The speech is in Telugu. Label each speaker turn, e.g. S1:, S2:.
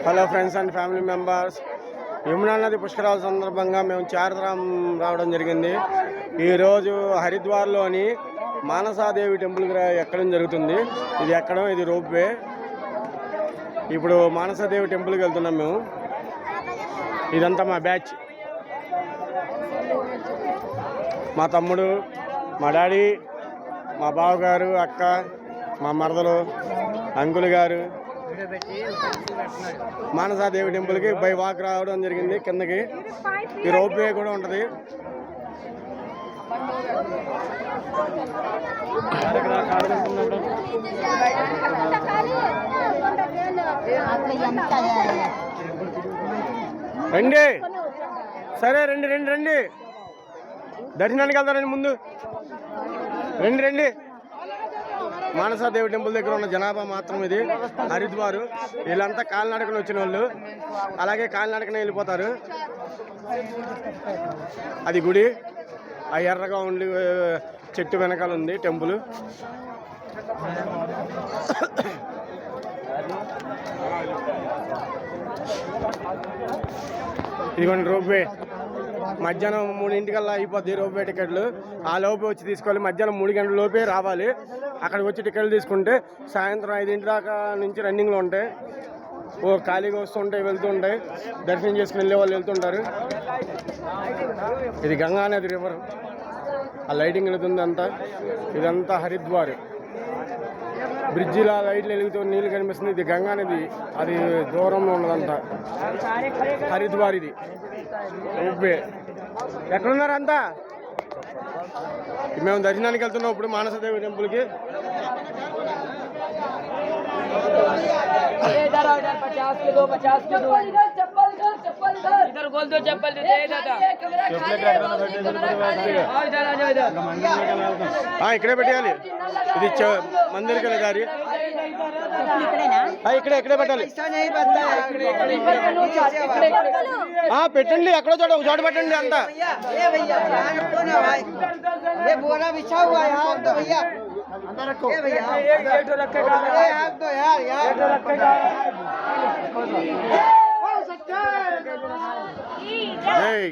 S1: Hello friends and family members, Yamuna నది పుష్కరాల సందర్భంగా మేము చార్ధామ్ రావడం జరిగింది. ఈరోజు హరిద్వార్లోని మానసాదేవి టెంపుల్కి ఎక్కడం జరుగుతుంది. ఇది ఎక్కడం, ఇది రోప్వే. ఇప్పుడు మానసాదేవి టెంపుల్కి వెళ్తున్నాం మేము. ఇదంతా మా బ్యాచ్, మా తమ్ముడు, మా డాడీ, మా బావగారు, అక్క, మా మరదలు, అంకుల్ గారు. మానసాదేవి టెంపుల్కి బై వాక్ రావడం జరిగింది. కిందకి ఈ రోప్వే కూడా ఉంటుంది. రండి, సరే రండి రండి రండి, దర్శనానికి వెళ్తారండి. ముందు రండి రండి. మానసాదేవి టెంపుల్ దగ్గర ఉన్న జనాభా మాత్రం ఇది. హరిద్వారు వీళ్ళంతా కాలినడకన వచ్చిన వాళ్ళు, అలాగే కాలినడకనే వెళ్ళిపోతారు. అది గుడి, ఆ ఎర్రగా ఉండి చెట్టు వెనకాల ఉంది టెంపుల్. ఇదిగోండి రోప్వే. మధ్యాహ్నం 3 అయిపోద్ది రోప్వే టికెట్లు. ఆ లోపే వచ్చి తీసుకోవాలి. మధ్యాహ్నం 3 గంటల లోపే రావాలి. అక్కడికి వచ్చి టికెట్లు తీసుకుంటే సాయంత్రం 5 దాకా నుంచి రన్నింగ్లో ఉంటాయి. ఖాళీగా వస్తుంటాయి, వెళ్తూ ఉంటాయి. దర్శనం చేసుకుని వెళ్ళే వాళ్ళు వెళ్తుంటారు. ఇది గంగా నది రివర్. ఆ లైటింగ్ వెళుతుంది అంతా. ఇదంతా హరిద్వార్. బ్రిడ్జిలా లైట్లు వెలుగుతూ నీళ్ళు కనిపిస్తుంది. ఇది గంగా నది, అది దూరంలో ఉన్నదంతా హరిద్వార్. ఇది రోప్వే. ఎక్కడున్నారంతా? మేము దర్శనానికి వెళ్తున్నాం ఇప్పుడు మానసాదేవి టెంపుల్కి. ఇక్కడే పెట్టేయాలి. ఇది మందిరికి వెళ్ళే దారి. ఇక్కడే పెట్టాలి. పెట్టండి, ఎక్కడో చోట ఒక చోట పెట్టండి అంతా. Hey!